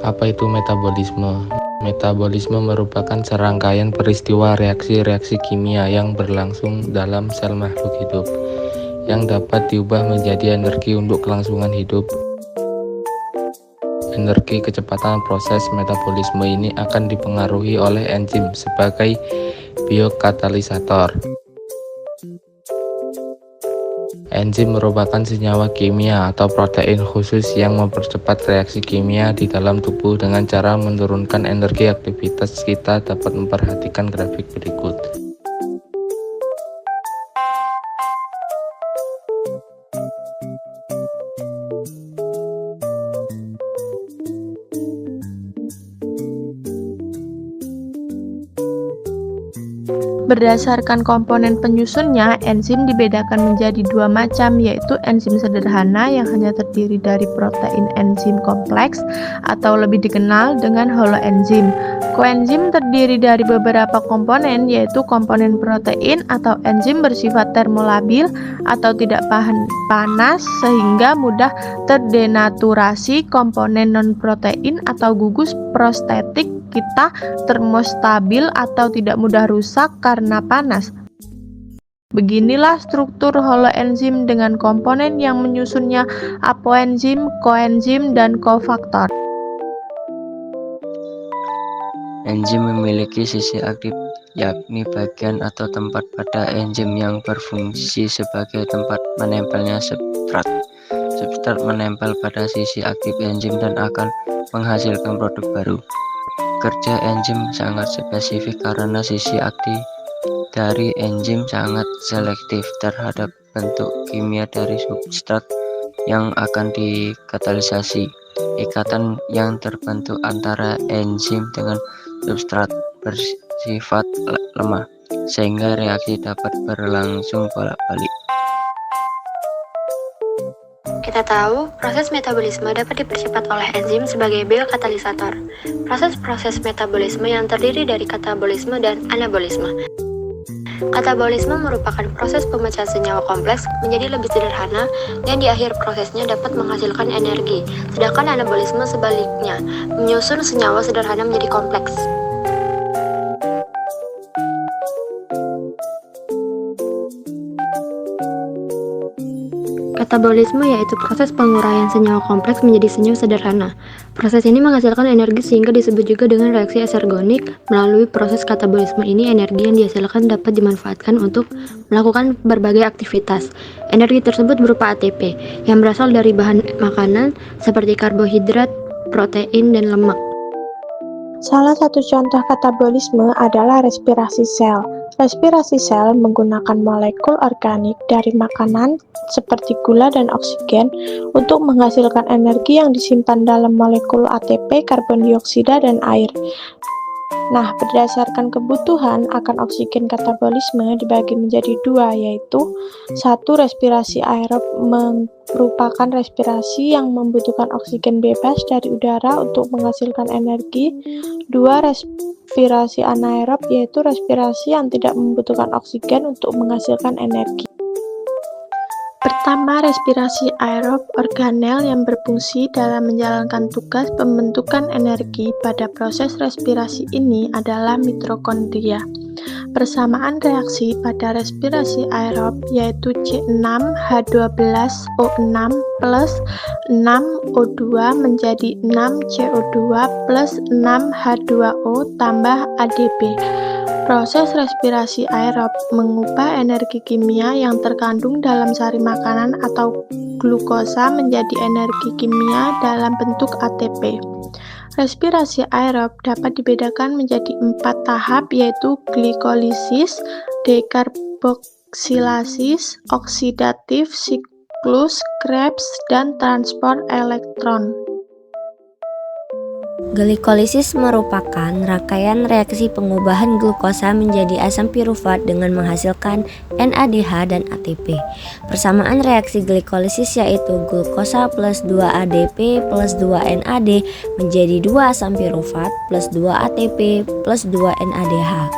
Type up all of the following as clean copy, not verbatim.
Apa itu metabolisme? Metabolisme merupakan serangkaian peristiwa reaksi-reaksi kimia yang berlangsung dalam sel makhluk hidup, yang dapat diubah menjadi energi untuk kelangsungan hidup. Energi kecepatan proses metabolisme ini akan dipengaruhi oleh enzim sebagai biokatalisator. Enzim merupakan senyawa kimia atau protein khusus yang mempercepat reaksi kimia di dalam tubuh dengan cara menurunkan energi aktivitas. Kita dapat memperhatikan grafik berikut. Berdasarkan komponen penyusunnya, enzim dibedakan menjadi dua macam, yaitu enzim sederhana yang hanya terdiri dari protein enzim kompleks atau lebih dikenal dengan holoenzim. Koenzim terdiri dari beberapa komponen, yaitu komponen protein atau enzim bersifat termolabil atau tidak panas sehingga mudah terdenaturasi, komponen non-protein atau gugus prostetik kita termostabil atau tidak mudah rusak karena panas. Beginilah struktur holoenzim dengan komponen yang menyusunnya: apoenzim, koenzim, dan kofaktor. Enzim memiliki sisi aktif, yakni bagian atau tempat pada enzim yang berfungsi sebagai tempat menempelnya substrat. Substrat menempel pada sisi aktif enzim dan akan menghasilkan produk baru. Kerja enzim sangat spesifik karena sisi aktif dari enzim sangat selektif terhadap bentuk kimia dari substrat yang akan dikatalisasi. Ikatan yang terbentuk antara enzim dengan substrat bersifat lemah, sehingga reaksi dapat berlangsung bolak-balik. Kita tahu, proses metabolisme dapat dipercepat oleh enzim sebagai biokatalisator. Proses-proses metabolisme yang terdiri dari katabolisme dan anabolisme. Katabolisme merupakan proses pemecahan senyawa kompleks menjadi lebih sederhana dan di akhir prosesnya dapat menghasilkan energi, sedangkan anabolisme sebaliknya, menyusun senyawa sederhana menjadi kompleks. Katabolisme yaitu proses penguraian senyawa kompleks menjadi senyawa sederhana. Proses ini menghasilkan energi sehingga disebut juga dengan reaksi eksergonik. Melalui proses katabolisme ini, energi yang dihasilkan dapat dimanfaatkan untuk melakukan berbagai aktivitas. Energi tersebut berupa ATP yang berasal dari bahan makanan seperti karbohidrat, protein, dan lemak. Salah satu contoh katabolisme adalah respirasi sel. Respirasi sel menggunakan molekul organik dari makanan seperti gula dan oksigen untuk menghasilkan energi yang disimpan dalam molekul ATP, karbon dioksida, dan air. Nah, berdasarkan kebutuhan akan oksigen, katabolisme dibagi menjadi dua, yaitu satu, respirasi aerob merupakan respirasi yang membutuhkan oksigen bebas dari udara untuk menghasilkan energi. Dua, respirasi anaerob yaitu respirasi yang tidak membutuhkan oksigen untuk menghasilkan energi. Pertama, respirasi aerob organel yang berfungsi dalam menjalankan tugas pembentukan energi pada proses respirasi ini adalah mitokondria. Persamaan reaksi pada respirasi aerob yaitu C6H12O6 plus 6O2 menjadi 6CO2 plus 6H2O tambah ADP. Proses respirasi aerob mengubah energi kimia yang terkandung dalam sari makanan atau glukosa menjadi energi kimia dalam bentuk ATP. Respirasi aerob dapat dibedakan menjadi 4 tahap, yaitu glikolisis, dekarboksilasis, oksidatif, siklus Krebs, dan transport elektron. Glikolisis merupakan rangkaian reaksi pengubahan glukosa menjadi asam pirufat dengan menghasilkan NADH dan ATP. Persamaan reaksi glikolisis yaitu glukosa plus 2 ADP plus 2 NAD menjadi 2 asam pirufat plus 2 ATP plus 2 NADH.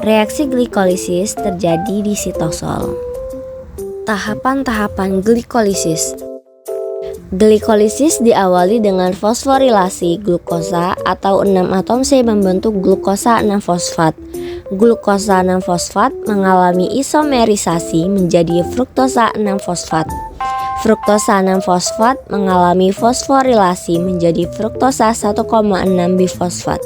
Reaksi glikolisis terjadi di sitosol. Tahapan-tahapan glikolisis. Glikolisis diawali dengan fosforilasi glukosa atau 6 atom C membentuk glukosa 6-fosfat. Glukosa 6-fosfat mengalami isomerisasi menjadi fruktosa 6-fosfat. Fruktosa 6-fosfat mengalami fosforilasi menjadi fruktosa 1,6 bifosfat.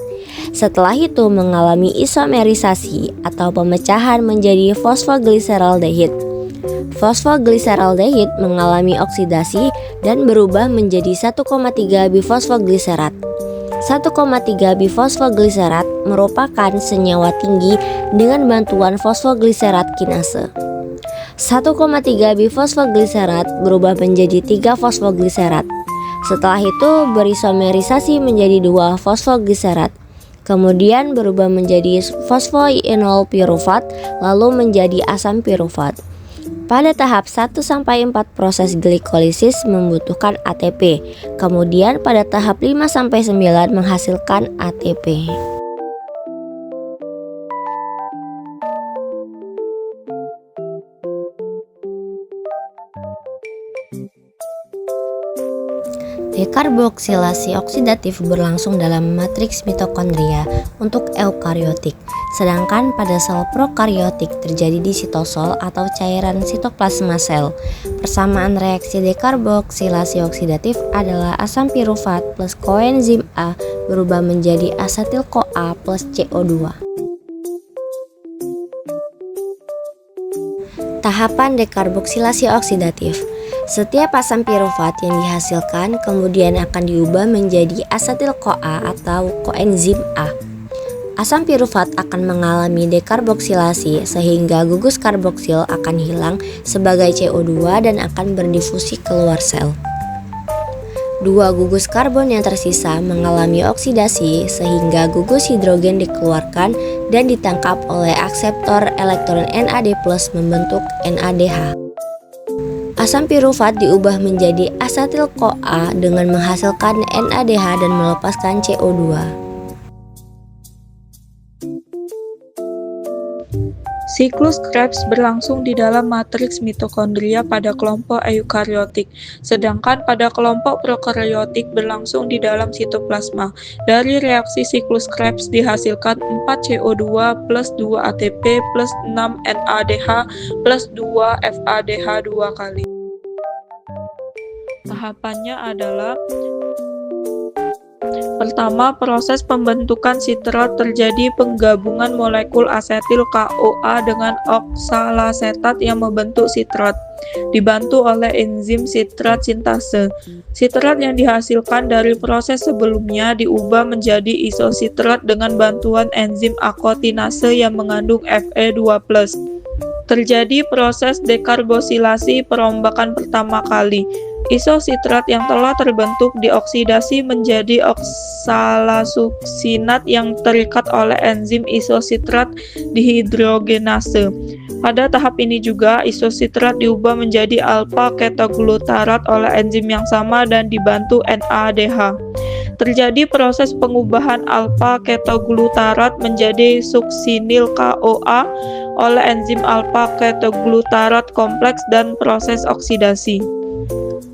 Setelah itu mengalami isomerisasi atau pemecahan menjadi fosfogliseraldehid. Fosfogliseraldehid mengalami oksidasi dan berubah menjadi 1,3 bifosfogliserat. 1,3 bifosfogliserat merupakan senyawa tinggi dengan bantuan fosfogliserat kinase. 1,3 bifosfogliserat berubah menjadi 3 fosfogliserat. Setelah itu berisomerisasi menjadi 2 fosfogliserat. Kemudian berubah menjadi fosfoinol pirufat lalu menjadi asam pirufat. Pada tahap 1-4 proses glikolisis membutuhkan ATP. Kemudian pada tahap 5-9 menghasilkan ATP. Dekarboksilasi oksidatif berlangsung dalam matriks mitokondria untuk eukariotik, sedangkan pada sel prokariotik terjadi di sitosol atau cairan sitoplasma sel. Persamaan reaksi dekarboksilasi oksidatif adalah asam pirufat plus koenzim A berubah menjadi asetil-CoA plus CO2. Tahapan dekarboksilasi oksidatif. Setiap asam pirufat yang dihasilkan kemudian akan diubah menjadi asetil-CoA atau koenzim A. Asam pirufat akan mengalami dekarboksilasi sehingga gugus karboksil akan hilang sebagai CO2 dan akan berdifusi keluar sel. Dua gugus karbon yang tersisa mengalami oksidasi sehingga gugus hidrogen dikeluarkan dan ditangkap oleh akseptor elektron NAD+ membentuk NADH. Asam pirufat diubah menjadi asetil-CoA dengan menghasilkan NADH dan melepaskan CO2. Siklus Krebs berlangsung di dalam matriks mitokondria pada kelompok eukariotik, sedangkan pada kelompok prokariotik berlangsung di dalam sitoplasma. Dari reaksi siklus Krebs dihasilkan 4 CO2 plus 2 ATP plus 6 NADH plus 2 FADH 2 kali. Tahapannya adalah: pertama, proses pembentukan sitrat terjadi penggabungan molekul asetil CoA dengan oksalasetat yang membentuk sitrat, dibantu oleh enzim sitrat sintase. Sitrat yang dihasilkan dari proses sebelumnya diubah menjadi isositrat dengan bantuan enzim akotinase yang mengandung Fe2+. Terjadi proses dekarbosilasi perombakan pertama kali. Isositrat yang telah terbentuk dioksidasi menjadi oksalasuksinat yang terikat oleh enzim isositrat dihidrogenase. Pada tahap ini juga isositrat diubah menjadi alpha ketoglutarat oleh enzim yang sama dan dibantu NADH. Terjadi proses pengubahan alpha ketoglutarat menjadi suksinil CoA oleh enzim alpha ketoglutarat kompleks dan proses oksidasi.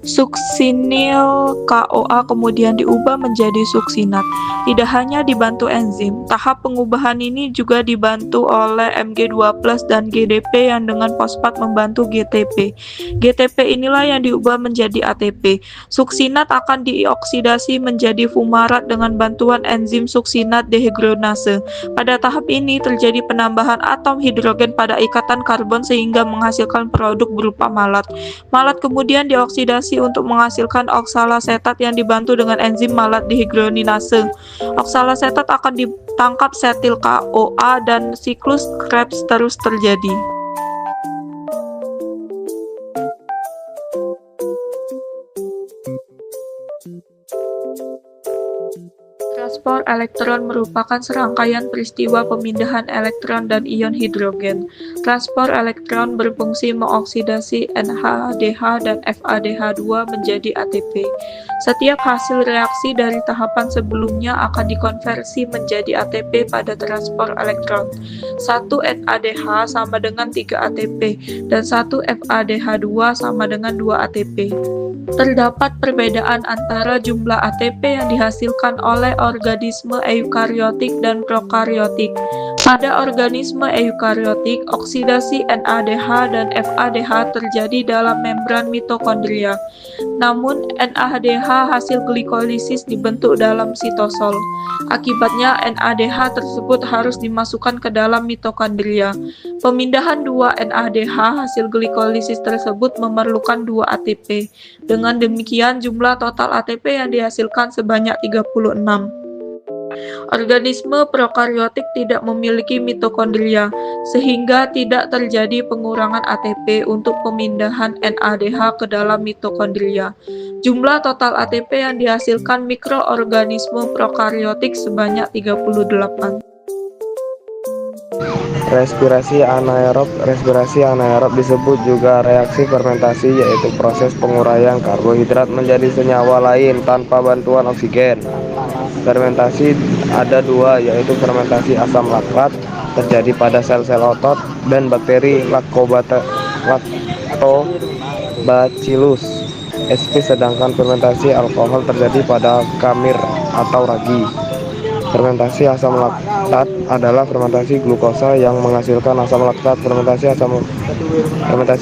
Suksinil CoA kemudian diubah menjadi suksinat. Tidak hanya dibantu enzim, tahap pengubahan ini juga dibantu oleh Mg2+ dan GDP yang dengan fosfat membantu GTP. GTP inilah yang diubah menjadi ATP. Suksinat akan dioksidasi menjadi fumarat dengan bantuan enzim suksinat dehidrogenase. Pada tahap ini terjadi penambahan atom hidrogen pada ikatan karbon sehingga menghasilkan produk berupa malat. Malat kemudian dioksidasi untuk menghasilkan oksalasetat yang dibantu dengan enzim malat dehidrogenase. Oksalasetat akan ditangkap setil CoA dan siklus Krebs terus terjadi. Transport Transport elektron merupakan serangkaian peristiwa pemindahan elektron dan ion hidrogen. Transport elektron berfungsi mengoksidasi NADH dan FADH2 menjadi ATP. Setiap hasil reaksi dari tahapan sebelumnya akan dikonversi menjadi ATP pada transport elektron. 1 NADH sama dengan 3 ATP dan 1 FADH2 sama dengan 2 ATP. Terdapat perbedaan antara jumlah ATP yang dihasilkan oleh organisme eukariotik dan prokariotik. Pada organisme eukariotik, oksidasi NADH dan FADH terjadi dalam membran mitokondria. Namun, NADH hasil glikolisis dibentuk dalam sitosol. Akibatnya, NADH tersebut harus dimasukkan ke dalam mitokondria. Pemindahan 2 NADH hasil glikolisis tersebut memerlukan 2 ATP. Dengan demikian, jumlah total ATP yang dihasilkan sebanyak 36. Organisme prokariotik tidak memiliki mitokondria, sehingga tidak terjadi pengurangan ATP untuk pemindahan NADH ke dalam mitokondria. Jumlah total ATP yang dihasilkan mikroorganisme prokariotik sebanyak 38. Respirasi anaerob disebut juga reaksi fermentasi, yaitu proses penguraian karbohidrat menjadi senyawa lain tanpa bantuan oksigen. Fermentasi ada dua, yaitu fermentasi asam laktat terjadi pada sel-sel otot dan bakteri Lactobacillus sp, sedangkan fermentasi alkohol terjadi pada kamir atau ragi. Fermentasi asam laktat adalah fermentasi glukosa yang menghasilkan asam laktat. Fermentasi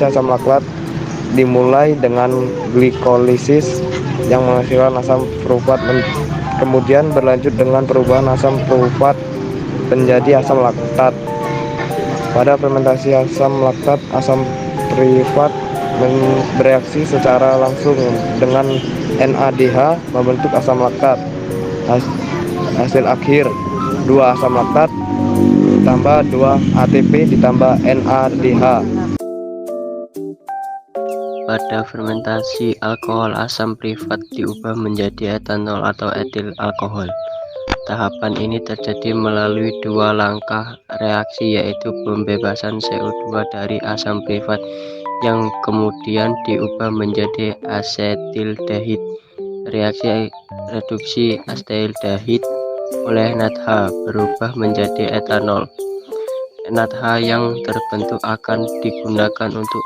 asam laktat dimulai dengan glikolisis yang menghasilkan asam prufat, kemudian berlanjut dengan perubahan asam prufat menjadi asam laktat. Pada fermentasi asam laktat, asam prufat bereaksi secara langsung dengan NADH membentuk asam laktat. Hasil akhir 2 asam laktat ditambah 2 ATP ditambah NADH. Pada fermentasi alkohol, asam prifat diubah menjadi etanol atau etil alkohol. Tahapan ini terjadi melalui 2 langkah reaksi, yaitu pembebasan CO2 dari asam prifat yang kemudian diubah menjadi asetildehid. Reaksi reduksi asetildehid oleh NADH berubah menjadi etanol. NADH yang terbentuk akan digunakan untuk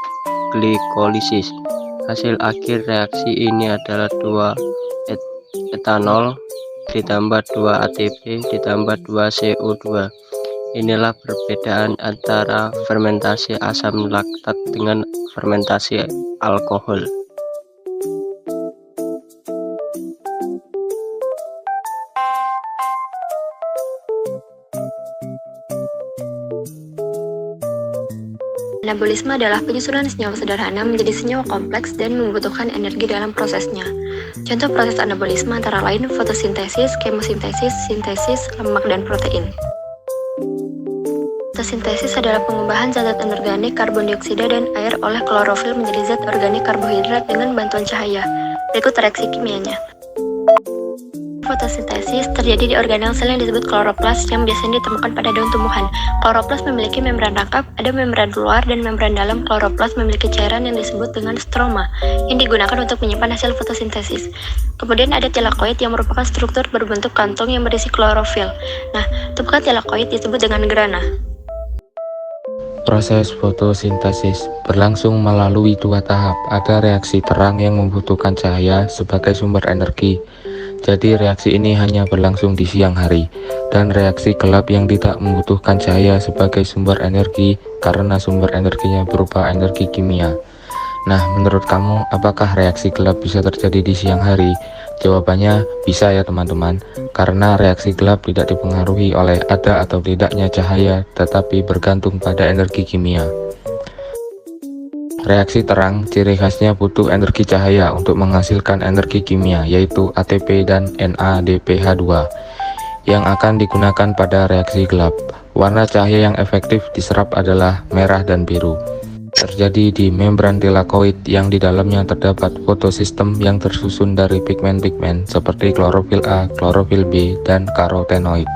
glikolisis. Hasil akhir reaksi ini adalah 2 etanol ditambah 2 ATP ditambah 2 CO2. Inilah perbedaan antara fermentasi asam laktat dengan fermentasi alkohol. Anabolisme adalah penyusunan senyawa sederhana menjadi senyawa kompleks dan membutuhkan energi dalam prosesnya. Contoh proses anabolisme antara lain fotosintesis, kemosintesis, sintesis lemak dan protein. Fotosintesis adalah pengubahan zat-zat anorganik karbon dioksida dan air oleh klorofil menjadi zat organik karbohidrat dengan bantuan cahaya. Berikut reaksi kimianya. Fotosintesis terjadi di organel sel yang disebut kloroplas yang biasanya ditemukan pada daun tumbuhan. Kloroplas memiliki membran rangkap, ada membran luar dan membran dalam. Kloroplas memiliki cairan yang disebut dengan stroma yang digunakan untuk menyimpan hasil fotosintesis. Kemudian ada tilakoid yang merupakan struktur berbentuk kantong yang berisi klorofil. Nah, tumpukan tilakoid disebut dengan grana. Proses fotosintesis berlangsung melalui 2 tahap. Ada reaksi terang yang membutuhkan cahaya sebagai sumber energi. Jadi reaksi ini hanya berlangsung di siang hari, dan reaksi gelap yang tidak membutuhkan cahaya sebagai sumber energi karena sumber energinya berupa energi kimia. Nah, menurut kamu apakah reaksi gelap bisa terjadi di siang hari? Jawabannya bisa ya teman-teman, karena reaksi gelap tidak dipengaruhi oleh ada atau tidaknya cahaya, tetapi bergantung pada energi kimia. Reaksi terang, ciri khasnya butuh energi cahaya untuk menghasilkan energi kimia, yaitu ATP dan NADPH2, yang akan digunakan pada reaksi gelap. Warna cahaya yang efektif diserap adalah merah dan biru. terjadi di membran tilakoid yang di dalamnya terdapat fotosistem yang tersusun dari pigmen-pigmen seperti klorofil A, klorofil B, dan karotenoid.